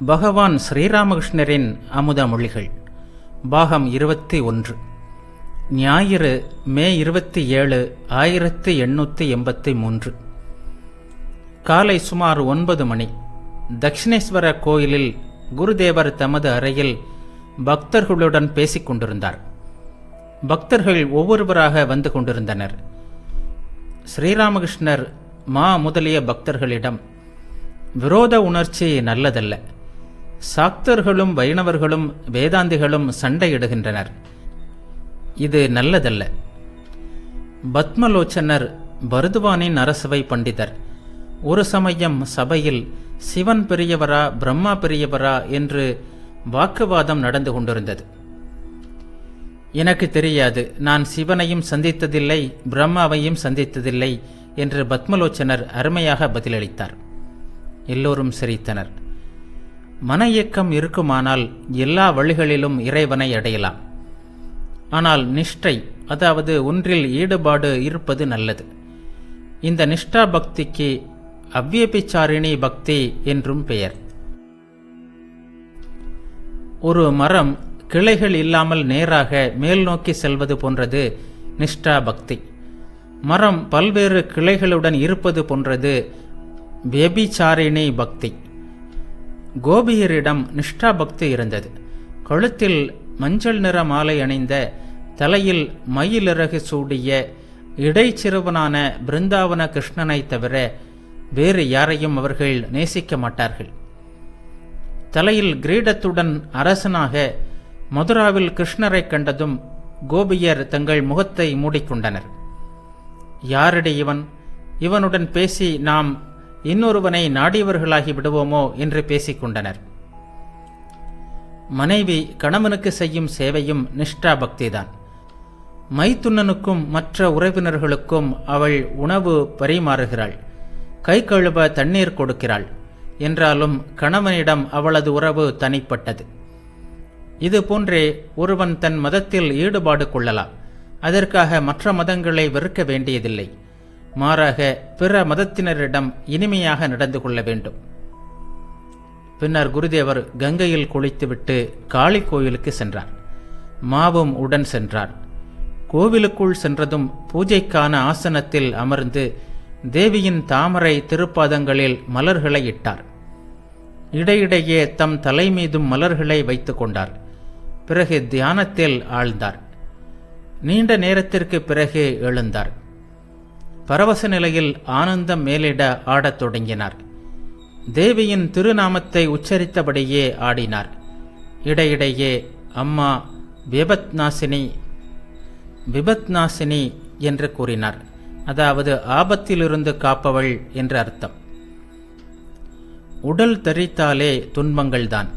பகவான் ஸ்ரீராமகிருஷ்ணரின் அமுத மொழிகள் பாகம் 21 ஞாயிறு மே 27, 1883 காலை சுமார் 9 மணி. தக்ஷிணேஸ்வர கோயிலில் குருதேவர் தமது அறையில் பக்தர்களுடன் பேசிக் கொண்டிருந்தார். பக்தர்கள் ஒவ்வொருவராக வந்து கொண்டிருந்தனர். ஸ்ரீராமகிருஷ்ணர் முதலிய பக்தர்களிடம், விரோத உணர்ச்சி நல்லதல்ல. சாக்தர்களும் வைணவர்களும் வேதாந்திகளும் சண்டையிடுகின்றனர். இது நல்லதல்ல. பத்மலோச்சனர் பரதுவானின் அரசவை பண்டிதர் ஒரு சமயம் சபையில் சிவன் பெரியவரா பிரம்மா பெரியவரா என்று வாக்குவாதம் நடந்து கொண்டிருந்தது. எனக்கு தெரியாது, நான் சிவனையும் சந்தித்ததில்லை பிரம்மாவையும் சந்தித்ததில்லை என்று பத்மலோச்சனர் அருமையாக பதிலளித்தார். எல்லோரும் சிரித்தனர். மன இயக்கம் இருக்குமானால் எல்லா வழிகளிலும் இறைவனை அடையலாம். ஆனால் நிஷ்டை, அதாவது ஒன்றில் ஈடுபாடு இருப்பது நல்லது. இந்த நிஷ்டா பக்திக்கு அவ்வியபிச்சாரிணி பக்தி என்றும் பெயர். ஒரு மரம் கிளைகள் இல்லாமல் நேராக மேல் நோக்கி செல்வது போன்றது நிஷ்டா பக்தி. மரம் பல்வேறு கிளைகளுடன் இருப்பது போன்றது வியபிச்சாரிணி பக்தி. கோபியரிடம் நிஷ்டா பக்தி இருந்தது. கழுத்தில் மஞ்சள் நிற மாலை அணிந்த, தலையில் மயிலிறகு சூடிய இடைச்சிறுவனான பிருந்தாவன கிருஷ்ணனை தவிர வேறு யாரையும் அவர்கள் நேசிக்க மாட்டார்கள். தலையில் கிரீடத்துடன் அரசனாக மதுராவில் கிருஷ்ணரை கண்டதும் கோபியர் தங்கள் முகத்தை மூடிக்கொண்டனர். யாரடி இவன்? இவனுடன் பேசி நாம் இன்னொருவனை நாடியவர்களாகி விடுவோமோ என்று பேசிக்கொண்டனர். மனைவி கணவனுக்கு செய்யும் சேவையும் நிஷ்டா பக்திதான். மைத்துனனுக்கும் மற்ற உறவினர்களுக்கும் அவள் உணவு பரிமாறுகிறாள், கை கழுவ தண்ணீர் கொடுக்கிறாள். என்றாலும் கணவனிடம் அவளது உறவு தனிப்பட்டது. இது போன்றே ஒருவன் தன் மதத்தில் ஈடுபாடு கொள்ளலாம். அதற்காக மற்ற மதங்களை வெறுக்க வேண்டியதில்லை. மாறாக பிற மதத்தினரிடம் இனிமையாக நடந்து கொள்ள வேண்டும். பின்னர் குருதேவர் கங்கையில் குளித்துவிட்டு காளி கோயிலுக்கு சென்றார். மாவும் உடன் சென்றார். கோவிலுக்குள் சென்றதும் பூஜைக்கான ஆசனத்தில் அமர்ந்து தேவியின் தாமரை திருப்பாதங்களில் மலர்களை இட்டார். இடையிடையே தம் தலை மீதும் மலர்களை வைத்து கொண்டார். பிறகு தியானத்தில் ஆழ்ந்தார். நீண்ட நேரத்திற்கு பிறகு எழுந்தார். பரவச நிலையில் ஆனந்தம் மேலிட ஆடத் தொடங்கினார். தேவியின் திருநாமத்தை உச்சரித்தபடியே ஆடினார். இடையிடையே அம்மா விபத்நாசினி விபத்நாசினி என்று கூறினார். அதாவது ஆபத்திலிருந்து காப்பவள் என்று அர்த்தம். உடல் தரித்தாலே துன்பங்கள்தான்.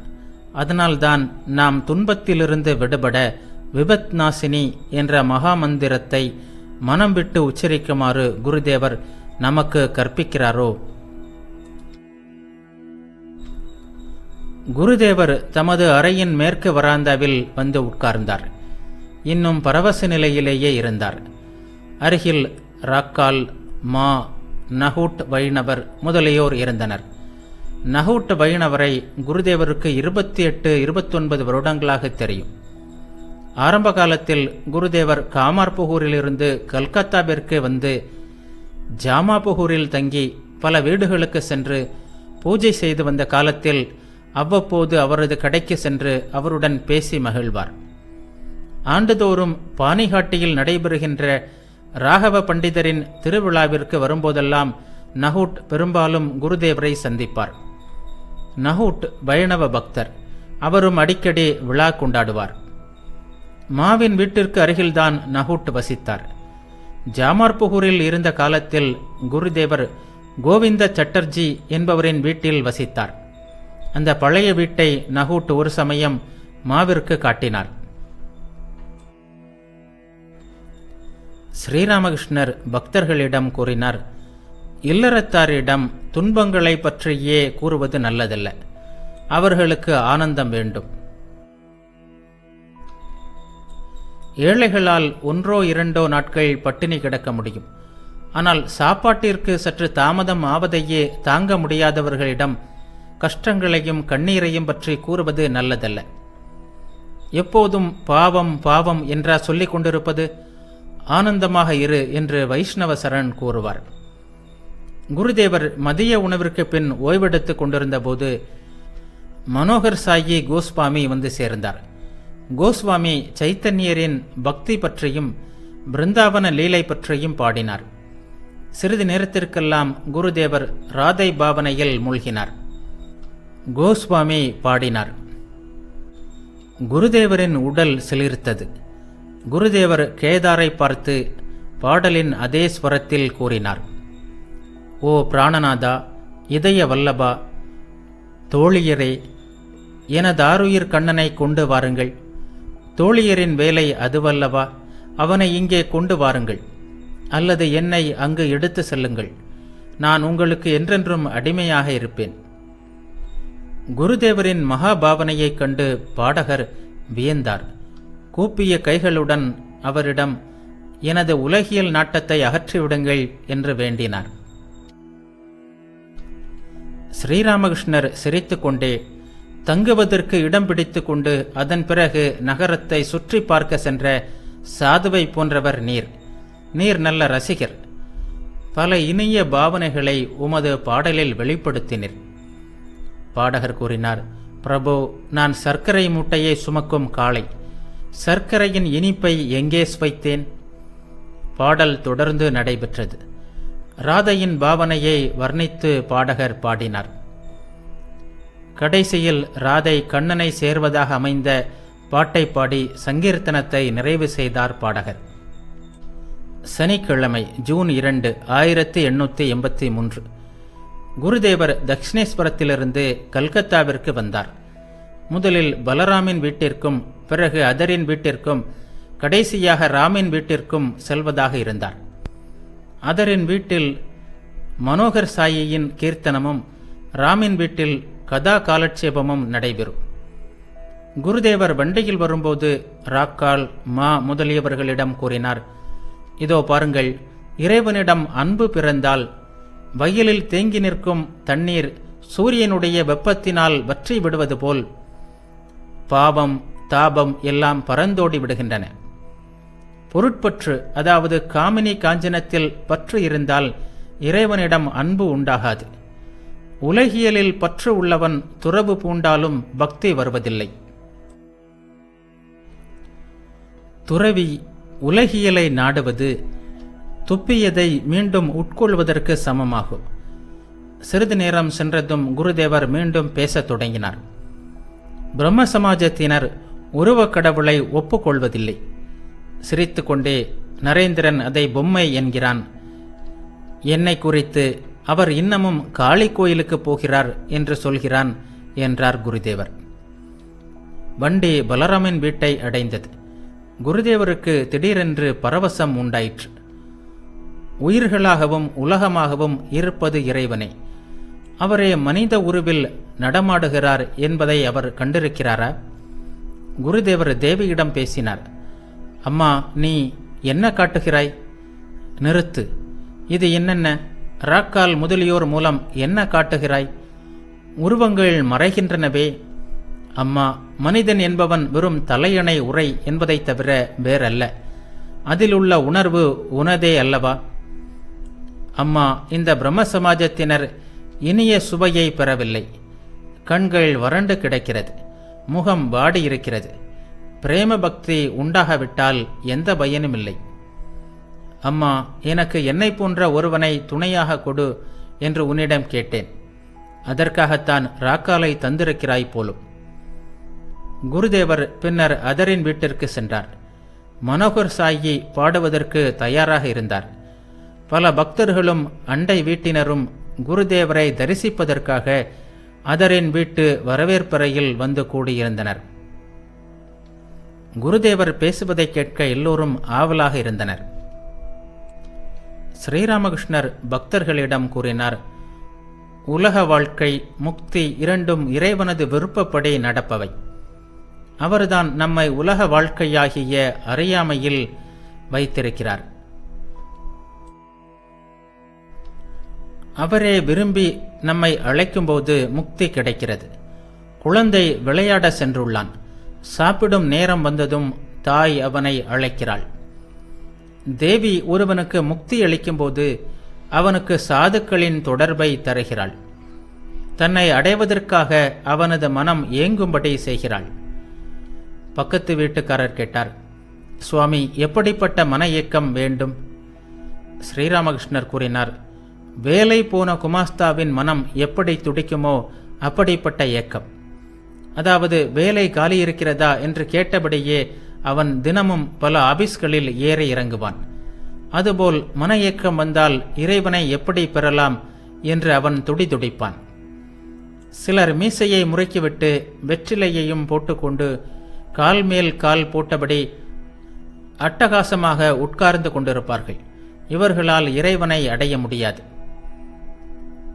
அதனால்தான் நாம் துன்பத்திலிருந்து விடுபட விபத்நாசினி என்ற மகாமந்திரத்தை மனம் விட்டு உச்சரிக்குமாறு குருதேவர் நமக்கு கற்பிக்கிறாரோ? குருதேவர் தமது அறையின் மேற்கு வராந்தாவில் வந்து உட்கார்ந்தார். இன்னும் பரவச நிலையிலேயே இருந்தார். அருகில் ராக்கால், நகூட் வைணவர் முதலியோர் இருந்தனர். நகூட் வைணவரை குருதேவருக்கு 28-29 வருடங்களாக தெரியும். ஆரம்ப காலத்தில் குருதேவர் காமார்புகூரிலிருந்து கல்கத்தாவிற்கு வந்து ஜாமாபுகூரில் தங்கி பல வீடுகளுக்கு சென்று பூஜை செய்து வந்த காலத்தில் அவ்வப்போது அவரது கடைக்கு சென்று அவருடன் பேசி மகிழ்வார். ஆண்டுதோறும் பானிகாட்டியில் நடைபெறுகின்ற ராகவ பண்டிதரின் திருவிழாவிற்கு வரும்போதெல்லாம் நகூட் பெரும்பாலும் குருதேவரை சந்திப்பார். நகூட் வைணவ பக்தர். அவரும் அடிக்கடி விழா கொண்டாடுவார். மாவின் வீட்டிற்கு அருகில்தான் நகூட் வசித்தார். ஜாமார்புகூரில் இருந்த காலத்தில் குருதேவர் கோவிந்த சட்டர்ஜி என்பவரின் வீட்டில் வசித்தார். அந்த பழைய வீட்டை நகூட் ஒரு சமயம் மாவிற்கு காட்டினார். ஸ்ரீராமகிருஷ்ணர் பக்தர்களிடம் கூறினார், இல்லறத்தாரிடம் துன்பங்களை பற்றியே கூறுவது நல்லதல்ல. அவர்களுக்கு ஆனந்தம் வேண்டும். ஏழைகளால் 1-2 நாட்கள் பட்டினி கிடக்க முடியும். ஆனால் சாப்பாட்டிற்கு சற்று தாமதம் ஆவதையே தாங்க முடியாதவர்களிடம் கஷ்டங்களையும் கண்ணீரையும் பற்றி கூறுவது நல்லதல்ல. எப்போதும் பாவம் பாவம் என்றா சொல்லிக் கொண்டிருப்பது? ஆனந்தமாக இரு என்று வைஷ்ணவ சரண் கூறுவார். குருதேவர் மதிய உணவிற்கு பின் ஓய்வெடுத்துக் கொண்டிருந்த போது மனோகர் சாயி கோஸ்வாமி வந்து சேர்ந்தார். கோஸ்வாமி சைத்தன்யரின் பக்தி பற்றியும் பிருந்தாவன லீலை பற்றியும் பாடினார். சிறிது நேரத்திற்கெல்லாம் குருதேவர் ராதை பாவனையில் மூழ்கினார். கோஸ்வாமி பாடினார். குருதேவரின் உடல் சிலிர்த்தது. குருதேவர் கேதாரை பார்த்து பாடலின் அதே ஸ்வரத்தில் கூறினார், ஓ பிராணநாதா, இதய வல்லபா, தோழியரே, எனதாருயிர் கண்ணனை கொண்டு வாருங்கள். தோழியரின் வேலை அதுவல்லவா, அவனை இங்கே கொண்டு வாருங்கள், அல்லது என்னை அங்கு எடுத்து செல்லுங்கள். நான் உங்களுக்கு என்றென்றும் அடிமையாக இருப்பேன். குருதேவரின் மகாபாவனையைக் கண்டு பாடகர் வியந்தார். கூப்பிய கைகளுடன் அவரிடம் எனது உலகியல் நாட்டத்தை அகற்றிவிடுங்கள் என்று வேண்டினார். ஸ்ரீராமகிருஷ்ணர் சிரித்துக்கொண்டே தங்குவதற்கு இடம் பிடித்து கொண்டு அதன் பிறகு நகரத்தை சுற்றி பார்க்க சென்ற சாதுவை போன்றவர் நீர். நீர் நல்ல ரசிகர். பல இனிய பாவனைகளை உமது பாடலில் வெளிப்படுத்தினீர். பாடகர் கூறினார், பிரபு, நான் சர்க்கரை மூட்டையை சுமக்கும் காளை. சர்க்கரையின் இனிப்பை எங்கே சுவைத்தேன்? பாடல் தொடர்ந்து நடைபெற்றது. ராதையின் பாவனையை வர்ணித்து பாடகர் பாடினார். கடைசியில் ராதை கண்ணனை சேர்வதாக அமைந்த பாட்டை பாடி சங்கீர்த்தனத்தை நிறைவு செய்தார் பாடகர். சனிக்கிழமை ஜூன் 2, 1883 குருதேவர் தக்ஷிணேஸ்வரத்திலிருந்து கல்கத்தாவிற்கு வந்தார். முதலில் பலராமின் வீட்டிற்கும் பிறகு அதரின் வீட்டிற்கும் கடைசியாக ராமின் வீட்டிற்கும் செல்வதாக இருந்தார். அதரின் வீட்டில் மனோகர் சாயியின் கீர்த்தனமும் ராமின் வீட்டில் கதா காலட்சேபமும் நடைபெறும். குருதேவர் வண்டியில் வரும்போது ராக்கால் மா முதலியவர்களிடம் கூறினார், இதோ பாருங்கள், இறைவனிடம் அன்பு பிறந்தால் வயலில் தேங்கி நிற்கும் தண்ணீர் சூரியனுடைய வெப்பத்தினால் வற்றி விடுவது போல் பாவம் தாபம் எல்லாம் பறந்தோடி விடுகின்றன. பொருட்பற்று, அதாவது காமினி காஞ்சனத்தில் பற்று இருந்தால் இறைவனிடம் அன்பு உண்டாகாது. உலகியலில் பற்று உள்ளவன் துறவு பூண்டாலும் பக்தி வருவதில்லை. துறவி உலகியலை நாடுவது துப்பியதை மீண்டும் உட்கொள்வதற்கு சமமாகும். சிறிது நேரம் சென்றதும் குருதேவர் மீண்டும் பேசத் தொடங்கினார். பிரம்ம சமாஜத்தினர் உருவக் கடவுளை ஒப்புக்கொள்வதில்லை. சிரித்துக்கொண்டே, நரேந்திரன் அதை பொம்மை என்கிறான். என்னை குறித்து அவர் இன்னமும் காளி கோயிலுக்கு போகிறார் என்று சொல்கிறான் என்றார் குருதேவர். வண்டி பலராமின் வீட்டை அடைந்தது. குருதேவருக்கு திடீரென்று பரவசம் உண்டாயிற்று. உயிர்களாகவும் உலகமாகவும் இருப்பது இறைவனே. அவரே மனித உருவில் நடமாடுகிறார் என்பதை அவர் கண்டிருக்கிறாரா? குருதேவர் தேவியிடம் பேசினார். அம்மா, நீ என்ன காட்டுகிறாய்? நிறுத்து. இது என்னென்ன? ராக்கால் முதலியோர் மூலம் என்ன காட்டுகிறாய்? உருவங்கள் மறைகின்றனவே. அம்மா, மனிதன் என்பவன் வெறும் தலையணை உரை என்பதைத் தவிர வேறல்ல. அதிலுள்ள உணர்வு உனதே அல்லவா? அம்மா, இந்த பிரம்ம சமாஜத்தினர் இனிய சுவையை பெறவில்லை. கண்கள் வறண்டு கிடக்கிறது, முகம் வாடியிருக்கிறது. பிரேம பக்தி உண்டாகவிட்டால் எந்த பயனும் இல்லை. அம்மா, எனக்கு என்னை போன்ற ஒருவனை துணையாக கொடு என்று உன்னிடம் கேட்டேன். அதற்காகத்தான் ராக்காலை தந்திருக்கிறாய் போலும். குருதேவர் பின்னர் அதரின் வீட்டிற்கு சென்றார். மனோகர் சாயி பாடுவதற்கு தயாராக இருந்தார். பல பக்தர்களும் அண்டை வீட்டினரும் குருதேவரை தரிசிப்பதற்காக அதரின் வீட்டு வரவேற்பறையில் வந்து கூடியிருந்தனர். குருதேவர் பேசுவதை கேட்க எல்லோரும் ஆவலாக இருந்தனர். ஸ்ரீராமகிருஷ்ணர் பக்தர்களிடம் கூறினார், உலக வாழ்க்கை, முக்தி இரண்டும் இறைவனது விருப்பப்படி நடப்பவை. அவர்தான் நம்மை உலக வாழ்க்கையாகிய அறியாமையில் வைத்திருக்கிறார். அவரே விரும்பி நம்மை அழைக்கும்போது முக்தி கிடைக்கிறது. குழந்தை விளையாட சென்றுள்ளான். சாப்பிடும் நேரம் வந்ததும் தாய் அவனை அழைக்கிறாள். தேவி ஒருவனுக்கு முக்தி அளிக்கும்போது அவனுக்கு சாதுக்களின் தொடர்பை தருகிறாள். தன்னை அடைவதற்காக அவனது மனம் ஏங்கும்படி செய்கிறாள். பக்கத்து வீட்டுக்காரர் கேட்டார், சுவாமி, எப்படிப்பட்ட மன இயக்கம் வேண்டும்? ஸ்ரீராமகிருஷ்ணர் கூறினார், வேலை போன குமாஸ்தாவின் மனம் எப்படி துடிக்குமோ அப்படிப்பட்ட இயக்கம். அதாவது வேலை காலி இருக்கிறதா என்று கேட்டபடியே அவன் தினமும் பல ஆபீஸ்களில் ஏறி இறங்குவான். அதுபோல் மன இயக்கம் வந்தால் இறைவனை எப்படி பெறலாம் என்று அவன் துடிதுடிப்பான். சிலர் மீசையை முறுக்கிவிட்டு வெற்றிலையையும் போட்டுக்கொண்டு கால் மேல் கால் போட்டபடி அட்டகாசமாக உட்கார்ந்து கொண்டிருப்பார்கள். இவர்களால் இறைவனை அடைய முடியாது.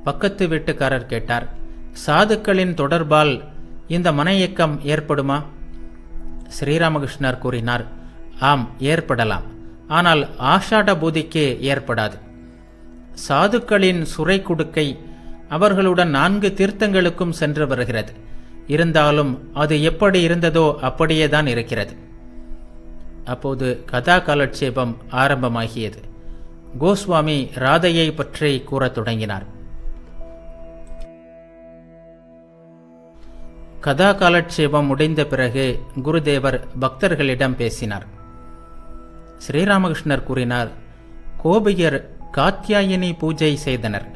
பக்கத்து வீட்டுக்காரர் கேட்டார், சாதுக்களின் தொடர்பால் இந்த மன இயக்கம் ஏற்படுமா? ஸ்ரீராமகிருஷ்ணர் கூறினார், ஆம், ஏற்படலாம். ஆனால் ஆஷாட பூதிக்கு ஏற்படாது. சாதுக்களின் சுரை குடுக்கை அவர்களுடன் 4 தீர்த்தங்களுக்கும் சென்று வருகிறது. இருந்தாலும் அது எப்படி இருந்ததோ அப்படியேதான் இருக்கிறது. அப்போது கதா காலட்சேபம் ஆரம்பமாகியது. கோஸ்வாமி ராதையை பற்றி கூறத் தொடங்கினார். கதா காலட்சேபம் முடிந்த பிறகு குருதேவர் பக்தர்களிடம் பேசினார். ஸ்ரீராமகிருஷ்ணர் கூறினார், கோபியர் காத்யாயினி பூஜை செய்தனர்.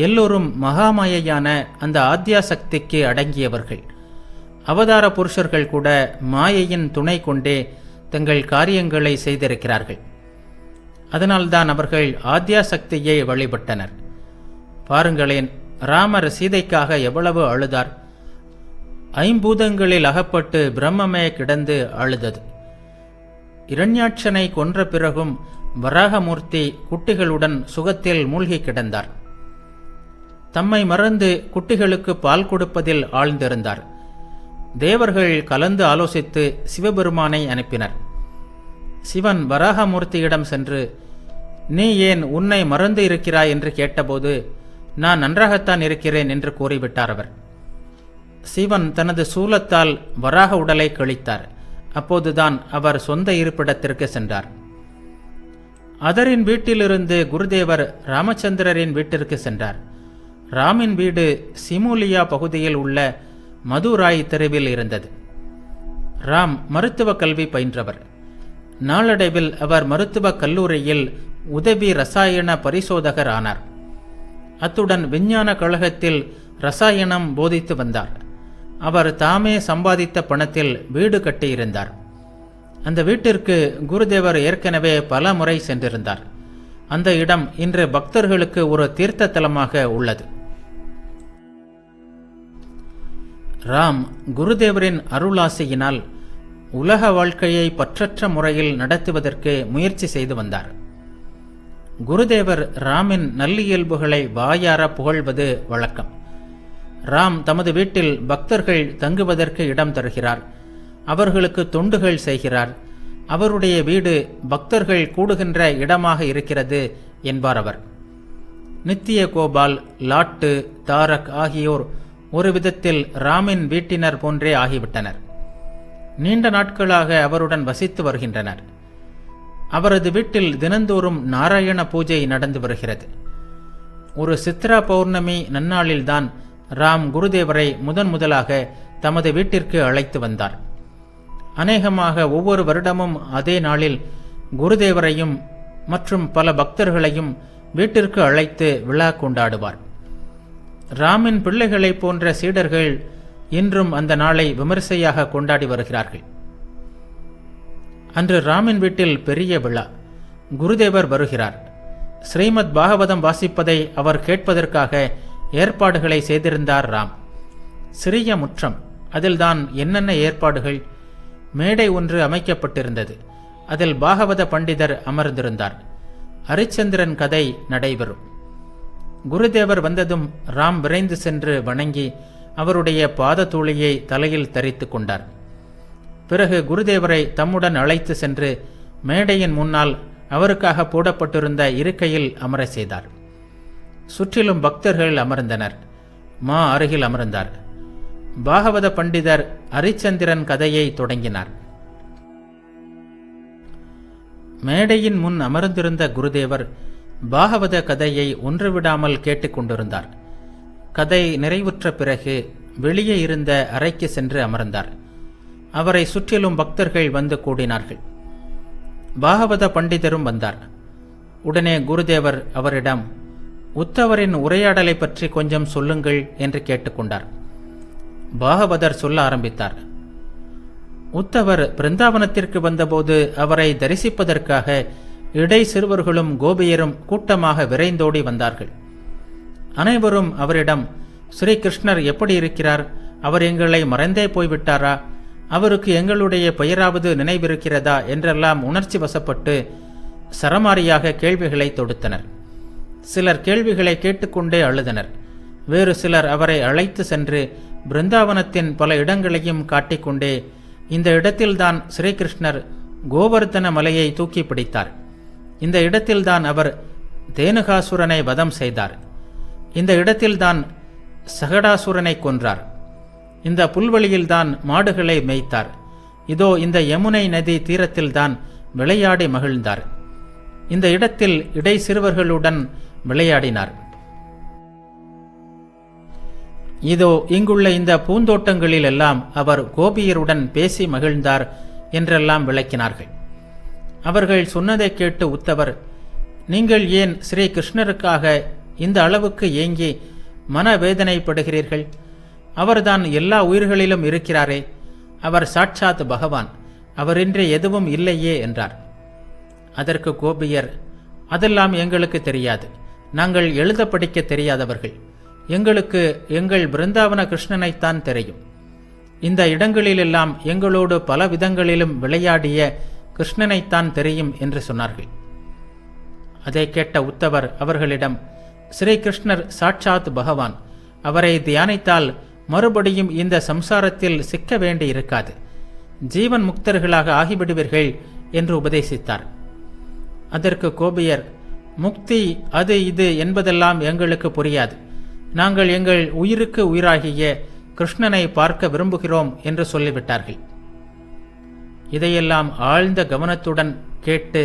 எல்லோரும் மகாமாயையான அந்த ஆத்யாசக்திக்கு அடங்கியவர்கள். அவதார புருஷர்கள் கூட மாயையின் துணை கொண்டே தங்கள் காரியங்களை செய்திருக்கிறார்கள். அதனால்தான் அவர்கள் ஆத்யாசக்தியை வழிபட்டனர். பாருங்களேன், ராமர் சீதைக்காக எவ்வளவு அழுதார். 5 பூதங்களில் அகப்பட்டு பிரம்மமே கிடந்து அழுதது. இரண்யாட்சனை கொன்ற பிறகும் வராகமூர்த்தி குட்டிகளுடன் சுகத்தில் மூழ்கி கிடந்தார். தம்மை மறந்து குட்டிகளுக்கு பால் கொடுப்பதில் ஆழ்ந்திருந்தார். தேவர்கள் கலந்து ஆலோசித்து சிவபெருமானை அனுப்பினர். சிவன் வராகமூர்த்தியிடம் சென்று, நீ ஏன் உன்னை மறந்து இருக்கிறாய் என்று கேட்டபோது, நான் நன்றாகத்தான் இருக்கிறேன் என்று கூறிவிட்டார் அவர். சிவன் தனது சூலத்தால் வராக உடலை கழித்தார். அப்போதுதான் அவர் சொந்த இருப்பிடத்திற்கு சென்றார். அதரின் வீட்டிலிருந்து குருதேவர் ராமச்சந்திரரின் வீட்டிற்கு சென்றார். ராமின் வீடு சிமூலியா பகுதியில் உள்ள மதுராய் தெருவில் இருந்தது. ராம் மருத்துவ கல்வி பயின்றவர். நாளடைவில் அவர் மருத்துவக் கல்லூரியில் உதவி ரசாயன பரிசோதகர் ஆனார். அத்துடன் விஞ்ஞான கழகத்தில் ரசாயனம் போதித்து வந்தார். அவர் தாமே சம்பாதித்த பணத்தில் வீடு கட்டியிருந்தார். அந்த வீட்டிற்கு குருதேவர் ஏற்கனவே பல முறை சென்றிருந்தார். அந்த இடம் இன்று பக்தர்களுக்கு ஒரு தீர்த்த தலமாக உள்ளது. ராம் குருதேவரின் அருளாசியினால் உலக வாழ்க்கையை பற்றற்ற முறையில் நடத்துவதற்கு முயற்சி செய்து வந்தார். குருதேவர் ராமின் நல்லியல்புகளை வாயார புகழ்வது வழக்கம். ராம் தமது வீட்டில் பக்தர்கள் தங்குவதற்கு இடம் தருகிறார். அவர்களுக்கு தொண்டுகள் செய்கிறார். அவருடைய வீடு பக்தர்கள் கூடுகின்ற இடமாக இருக்கிறது என்பார் அவர். நித்திய கோபால், லாட்டு, தாரக் ஆகியோர் ஒரு விதத்தில் ராமின் வீட்டினர் போன்றே ஆகிவிட்டனர். நீண்ட நாட்களாக அவருடன் வசித்து வருகின்றனர். அவரது வீட்டில் தினந்தோறும் நாராயண பூஜை நடந்து வருகிறது. ஒரு சித்ரா பௌர்ணமி நன்னாளில்தான் ராம் குருதேவரை முதலாக தமது வீட்டிற்கு அழைத்து வந்தார். அநேகமாக ஒவ்வொரு வருடமும் அதே நாளில் குருதேவரையும் மற்றும் பல பக்தர்களையும் வீட்டிற்கு அழைத்து விழா கொண்டாடுவார். ராமின் பிள்ளைகளைப் போன்ற சீடர்கள் இன்றும் அந்த நாளை விமரிசையாக கொண்டாடி வருகிறார்கள். அன்று ராமின் வீட்டில் பெரிய விழா. குருதேவர் வருகிறார். ஸ்ரீமத் பாகவதம் வாசிப்பதை அவர் கேட்பதற்காக ஏற்பாடுகளை செய்திருந்தார் ராம். சிறிய முற்றம், அதில்தான் என்னென்ன ஏற்பாடுகள். மேடை ஒன்று அமைக்கப்பட்டிருந்தது. அதில் பாகவத பண்டிதர் அமர்ந்திருந்தார். ஹரிச்சந்திரன் கதை நடைபெறும். குருதேவர் வந்ததும் ராம் விரைந்து சென்று வணங்கி அவருடைய பாதத்தூளியை தலையில் தரித்து கொண்டார். பிறகு குருதேவரை தம்முடன் அழைத்து சென்று மேடையின் முன்னால் அவருக்காக போடப்பட்டிருந்த இருக்கையில் அமர செய்தார். சுற்றிலும் பக்தர்கள் அமர்ந்தனர். மா அருகில் அமர்ந்தார். பாகவத பண்டிதர் அரிச்சந்திரன் கதையை தொடங்கினார். மேடையின் முன் அமர்ந்திருந்த குருதேவர் பாகவத கதையை ஒன்றுவிடாமல் கேட்டுக்கொண்டிருந்தார். கதை நிறைவுற்ற பிறகு வெளியே இருந்த அறைக்கு சென்று அமர்ந்தார். அவரை சுற்றிலும் பக்தர்கள் வந்து கூடினார்கள். பாகவத பண்டிதரும் வந்தார். உடனே குருதேவர் அவரிடம், உத்தவரின் உரையாடலை பற்றி கொஞ்சம் சொல்லுங்கள் என்று கேட்டுக்கொண்டார். பாகவதர் சொல்ல ஆரம்பித்தார். உத்தவர் பிருந்தாவனத்திற்கு வந்தபோது அவரை தரிசிப்பதற்காக இடை சிறுவர்களும் கோபியரும் கூட்டமாக விரைந்தோடி வந்தார்கள். அனைவரும் அவரிடம், ஸ்ரீகிருஷ்ணர் எப்படி இருக்கிறார்? அவர் எங்களை மறந்தே போய்விட்டாரா? அவருக்கு எங்களுடைய பெயராவது நினைவிருக்கிறதா என்றெல்லாம் உணர்ச்சி வசப்பட்டு சரமாரியாக கேள்விகளை தொடுத்தனர். சிலர் கேள்விகளை கேட்டுக்கொண்டே அழுதனர். வேறு சிலர் அவரை அழைத்து சென்று பிருந்தாவனத்தின் பல இடங்களையும் காட்டிக்கொண்டே, இந்த இடத்தில்தான் ஸ்ரீகிருஷ்ணர் கோவர்தன மலையை தூக்கி பிடித்தார், இந்த இடத்தில்தான் அவர் தேனுகாசுரனை வதம் செய்தார், இந்த இடத்தில்தான் சகடாசுரனை கொன்றார், இந்த புல்வெளியில்தான் மாடுகளை மேய்த்தார், இதோ இந்த யமுனை நதி தீரத்தில்தான் விளையாடி மகிழ்ந்தார், இந்த இடத்தில் இடை சிறுவர்களுடன் விளையாடினார், இதோ இங்குள்ள இந்த பூந்தோட்டங்களிலெல்லாம் அவர் கோபியருடன் பேசி மகிழ்ந்தார் என்றெல்லாம் விளக்கினார்கள். அவர்கள் சொன்னதை கேட்டு உத்தவர், நீங்கள் ஏன் ஸ்ரீ கிருஷ்ணருக்காக இந்த அளவுக்கு ஏங்கி மனவேதனைப்படுகிறீர்கள்? அவர்தான் எல்லா உயிர்களிலும் இருக்கிறாரே, அவர் சாட்சாத் பகவான், அவரின்றி எதுவும் இல்லையே என்றார். அதற்கு கோபியர், அதெல்லாம் எங்களுக்கு தெரியாது, நாங்கள் எழுத படிக்க தெரியாதவர்கள், எங்களுக்கு எங்கள் பிருந்தாவன கிருஷ்ணனைத்தான் தெரியும், இந்த இடங்களிலெல்லாம் எங்களோடு பல விதங்களிலும் விளையாடிய கிருஷ்ணனைத்தான் தெரியும் என்று சொன்னார்கள். அதை கேட்ட உத்தவர் அவர்களிடம், ஸ்ரீகிருஷ்ணர் சாட்சாத் பகவான், அவரை தியானித்தால் மறுபடியும் இந்த சம்சாரத்தில் சிக்க வேண்டி இருக்காது, ஜீவன் முக்தர்களாக ஆகிவிடுவீர்கள் என்று உபதேசித்தார். அதற்கு கோபியர், முக்தி அது இது என்பதெல்லாம் எங்களுக்கு புரியாது, நாங்கள் எங்கள் உயிருக்கு உயிராகிய கிருஷ்ணனை பார்க்க விரும்புகிறோம் என்று சொல்லிவிட்டார்கள். இதையெல்லாம் ஆழ்ந்த கவனத்துடன் கேட்டு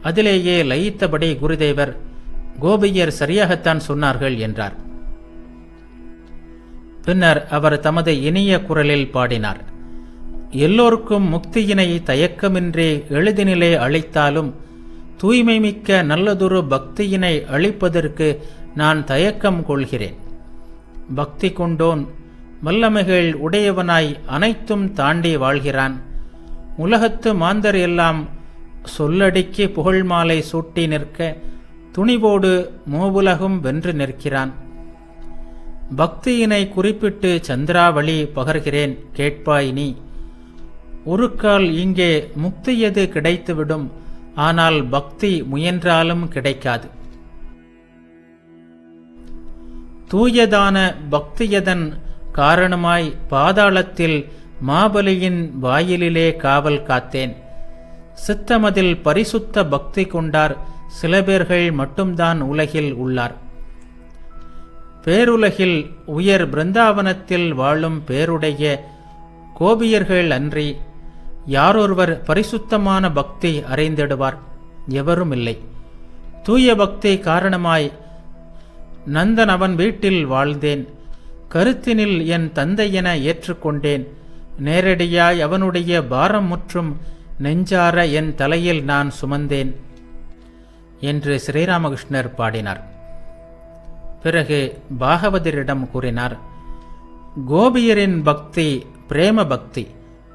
அதிலேயே லயித்தபடி குருதேவர், கோபியர் சரியாகத்தான் சொன்னார்கள் என்றார். பின்னர் அவர் தமது இனிய குரலில் பாடினார். எல்லோருக்கும் முக்தியினை தயக்கமின்றி எளிதினிலே அளித்தாலும் தூய்மை மிக்க நல்லதொரு பக்தியினை அளிப்பதற்கு நான் தயக்கம் கொள்கிறேன். பக்தி கொண்டோன் வல்லமைகள் உடையவனாய் அனைத்தும் தாண்டி வாழ்கிறான். உலகத்து மாந்தர் எல்லாம் சொல்லடிக்கு புகழ் மாலை சூட்டி நிற்க துணிவோடு மூவுலகும் வென்று நிற்கிறான். பக்தியினை குறிப்பிட்டு சந்திராவளி பகர்கிறேன் கேட்பாய் நீ. ஒரு கால் இங்கே முக்தியது கிடைத்துவிடும், ஆனால் பக்தி முயன்றாலும் கிடைக்காது. தூயதான பக்தியதன் காரணமாய் பாதாளத்தில் மாபலியின் வாயிலிலே காவல் காத்தேன். சித்தமதில் பரிசுத்த பக்தி கொண்டார் சில பேர்கள் மட்டும்தான் உலகில் உள்ளார். பேருலகில் உயர் பிருந்தாவனத்தில் வாழும் பேருடைய கோபியர்கள் அன்றி யாரொருவர் பரிசுத்தமான பக்தி அறிந்திடுவார்? எவரும் இல்லை. தூய பக்தி காரணமாய் நந்தன் அவன் வீட்டில் வாழ்ந்தேன். கருத்தினில் என் தந்தையென ஏற்றுக்கொண்டேன். நேரடியாய் அவனுடைய பாரம் முற்றும் நெஞ்சார என் தலையில் நான் சுமந்தேன் என்று ஸ்ரீராமகிருஷ்ணர் பாடினார். பிறகு பாகவதரிடம் கூறினார், கோபியரின் பக்தி பிரேம பக்தி,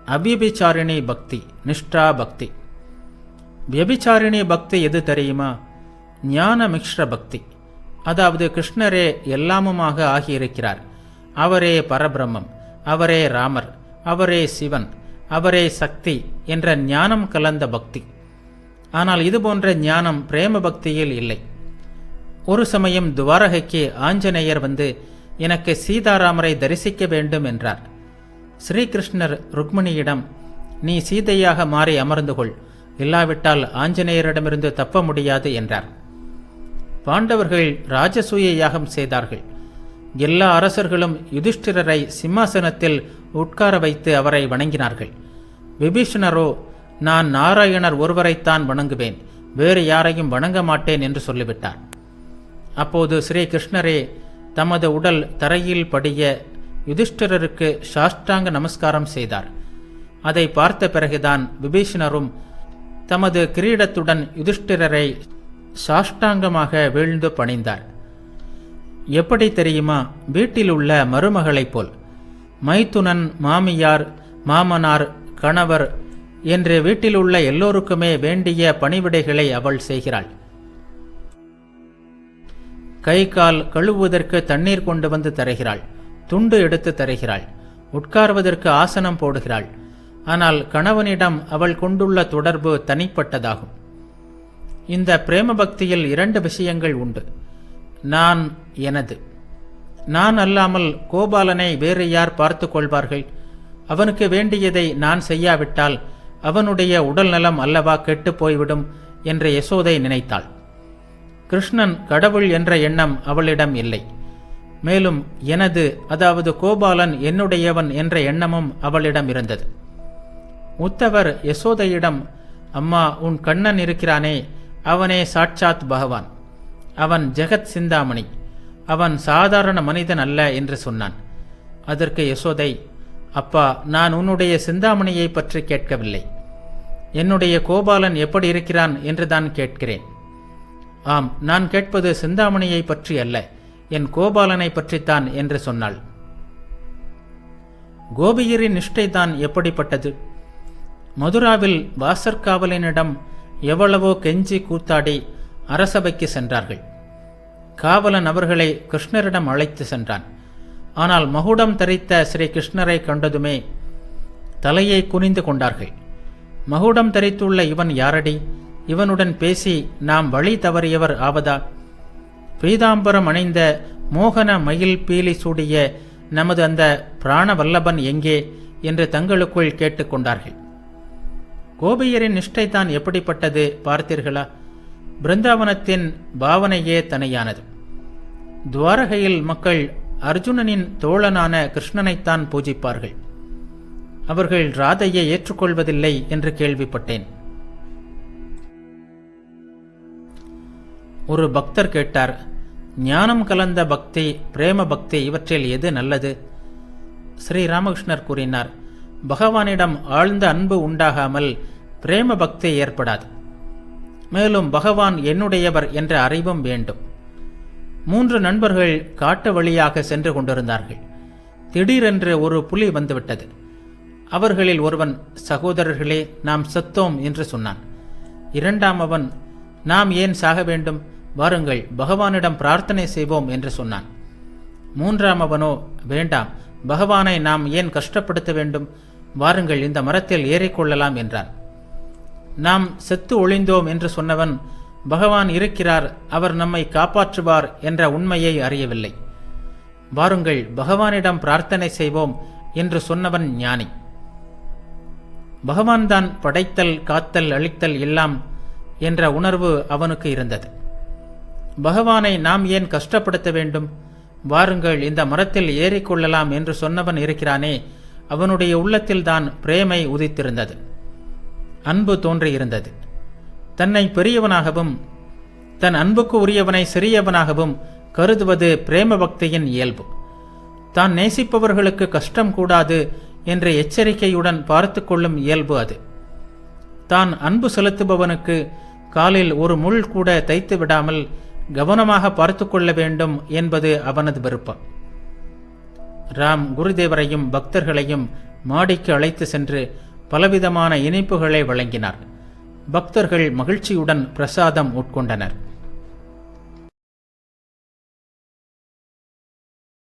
அவ்யபிச்சாரிணி பக்தி, நிஷ்டா பக்தி. வியபிச்சாரிணி பக்தி எது தெரியுமா? ஞான மிக்ஷ்ர பக்தி. அதாவது கிருஷ்ணரே எல்லாமுமாக ஆகியிருக்கிறார். அவரே பரபிரம்மம், அவரே ராமர், அவரே சிவன், அவரே சக்தி என்ற ஞானம் கலந்த பக்தி. ஆனால் இதுபோன்ற ஞானம் பிரேம பக்தியில் இல்லை. ஒரு சமயம் துவாரகைக்கு ஆஞ்சநேயர் வந்து எனக்கு சீதாராமரை தரிசிக்க வேண்டும் என்றார். ஸ்ரீகிருஷ்ணர் ருக்மிணியிடம், நீ சீதையாக மாறி அமர்ந்து கொள், இல்லாவிட்டால் ஆஞ்சநேயரிடமிருந்து தப்ப முடியாது என்றார். பாண்டவர்கள் ராஜசூய யாகம் செய்தார்கள். எல்லா அரசர்களும் யுதிஷ்டிரரை சிம்மாசனத்தில் உட்கார வைத்து அவரை வணங்கினார்கள். விபீஷணரோ, நான் நாராயணர் ஒருவரைத்தான் வணங்குவேன், வேறு யாரையும் வணங்க மாட்டேன் என்று சொல்லிவிட்டார். அப்போது ஸ்ரீ கிருஷ்ணரே தமது உடல் தரையில் படிய யுதிஷ்டிரருக்கு சாஷ்டாங்க நமஸ்காரம் செய்தார். அதை பார்த்த பிறகுதான் விபீஷணரும் தமது கிரீடத்துடன் யுதிஷ்டிரரை சாஷ்டாங்கமாக வீழ்ந்து பணிந்தார். எப்படி தெரியுமா? வீட்டில் உள்ள மருமகளைப் போல். மைத்துனன், மாமியார், மாமனார், கணவர் என்று வீட்டில் உள்ள எல்லோருக்குமே வேண்டிய பணிவிடைகளை அவள் செய்கிறாள். கை கால் கழுவுவதற்கு தண்ணீர் கொண்டு வந்து தருகிறாள், துண்டு எடுத்து தருகிறாள், உட்கார்வதற்கு ஆசனம் போடுகிறாள். ஆனால் கணவனிடம் அவள் கொண்டுள்ள தொடர்பு தனிப்பட்டதாகும். இந்த பிரேம பக்தியில் 2 விஷயங்கள் உண்டு. நான், எனது. நான் அல்லாமல் கோபாலனை வேறு யார் பார்த்து கொள்வார்கள்? அவனுக்கு வேண்டியதை நான் செய்யாவிட்டால் அவனுடைய உடல் நலம் அல்லவா கெட்டு போய்விடும் என்று யசோதை நினைத்தாள். கிருஷ்ணன் கடவுள் என்ற எண்ணம் அவளிடம் இல்லை. மேலும் எனது, அதாவது கோபாலன் என்னுடையவன் என்ற எண்ணமும் அவளிடம் இருந்தது. உத்தவர் யசோதையிடம், அம்மா, உன் கண்ணன் இருக்கிறானே, அவனே சாட்சாத் பகவான். அவன் ஜெகத் சிந்தாமணி, அவன் சாதாரண மனிதன் அல்ல என்று சொன்னான். அதற்கு யசோதை, அப்பா, நான் உன்னுடைய சிந்தாமணியை பற்றி கேட்கவில்லை, என்னுடைய கோபாலன் எப்படி இருக்கிறான் என்றுதான் கேட்கிறேன். ஆம், நான் கேட்பது சிந்தாமணியை பற்றி அல்ல, என் கோபாலனை பற்றித்தான் என்று சொன்னாள். கோபியரின் நிஷ்டைதான் எப்படிப்பட்டது! மதுராவில் வாசற்காவலனிடம் எவ்வளவோ கெஞ்சி கூத்தாடி அரசபைக்கு சென்றார்கள். காவலன் அவர்களை கிருஷ்ணரிடம் அழைத்து சென்றான். ஆனால் மகுடம் தரித்த ஸ்ரீ கிருஷ்ணரை கண்டதுமே தலையை குனிந்து கொண்டார்கள். மகுடம் தரித்துள்ள இவன் யாரடி? இவனுடன் பேசி நாம் வழி தவறியவர் ஆவதா? பீதாம்பரம் அணிந்த மோகன மயில் பீலி சூடிய நமது அந்த பிராணவல்லபன் எங்கே என்று தங்களுக்குள் கேட்டுக்கொண்டார்கள். கோபியரின் நிஷ்டைதான் எப்படிப்பட்டது பார்த்தீர்களா? பிருந்தாவனத்தின் பாவனையே தனியானது. துவாரகையில் மக்கள் அர்ஜுனனின் தோழனான கிருஷ்ணனைத்தான் பூஜிப்பார்கள். அவர்கள் ராதையை ஏற்றுக்கொள்வதில்லை என்று கேள்விப்பட்டேன். ஒரு பக்தர் கேட்டார், ஞானம் கலந்த பக்தி, பிரேம பக்தி, இவற்றில் எது நல்லது? ஸ்ரீ ராமகிருஷ்ணர் கூறினார், பகவானிடம் ஆழ்ந்த அன்பு உண்டாகாமல் பிரேம பக்தி ஏற்படாது. மேலும் பகவான் என்னுடையவர் என்ற அறிவும் வேண்டும். 3 நண்பர்கள் காட்டு வழியாக சென்று கொண்டிருந்தார்கள். திடீரென்று ஒரு புலி வந்துவிட்டது. அவர்களில் ஒருவன், சகோதரர்களே, நாம் செத்தோம் என்று சொன்னான். 2ஆமவன், நாம் ஏன் சாக வேண்டும்? வாருங்கள், பகவானிடம் பிரார்த்தனை செய்வோம் என்று சொன்னான். 3ஆமவனோ, வேண்டாம், பகவானை நாம் ஏன் கஷ்டப்படுத்த வேண்டும்? வாருங்கள், இந்த மரத்தில் ஏறிக்கொள்ளலாம் என்றான். நாம் செத்து ஒளிந்தோம் என்று சொன்னவன், பகவான் இருக்கிறார், அவர் நம்மை காப்பாற்றுவார் என்ற உண்மையை அறியவில்லை. வாருங்கள், பகவானிடம் பிரார்த்தனை செய்வோம் என்று சொன்னவன் ஞானி. பகவான்தான் படைத்தல், காத்தல், அழித்தல் எல்லாம் என்ற உணர்வு அவனுக்கு இருந்தது. பகவானை நாம் ஏன் கஷ்டப்படுத்த வேண்டும்? வாருங்கள், இந்த மரத்தில் ஏறிக்கொள்ளலாம் என்று சொன்னவன் இருக்கிறானே, அவனுடைய உள்ளத்தில்தான் பிரேமை உதித்திருந்தது, அன்பு தோன்றியிருந்தது. தன்னை பெரியவனாகவும் தன் அன்புக்கு உரியவனை சிறியவனாகவும் கருதுவது பிரேம பக்தியின் இயல்பு. தான் நேசிப்பவர்களுக்கு கஷ்டம் கூடாது என்ற எச்சரிக்கையுடன் பார்த்து கொள்ளும் இயல்பு அது. தான் அன்பு செலுத்துபவனுக்கு காலில் ஒரு முள் கூட தைத்து விடாமல் கவனமாக பார்த்து கொள்ள வேண்டும் என்பது அவனது விருப்பம். ராம் குருதேவரையும் பக்தர்களையும் மாடிக்கு அழைத்து சென்று பலவிதமான இனிப்புகளை வழங்கினார். பக்தர்கள் மகிழ்ச்சியுடன் பிரசாதம் உட்கொண்டனர்.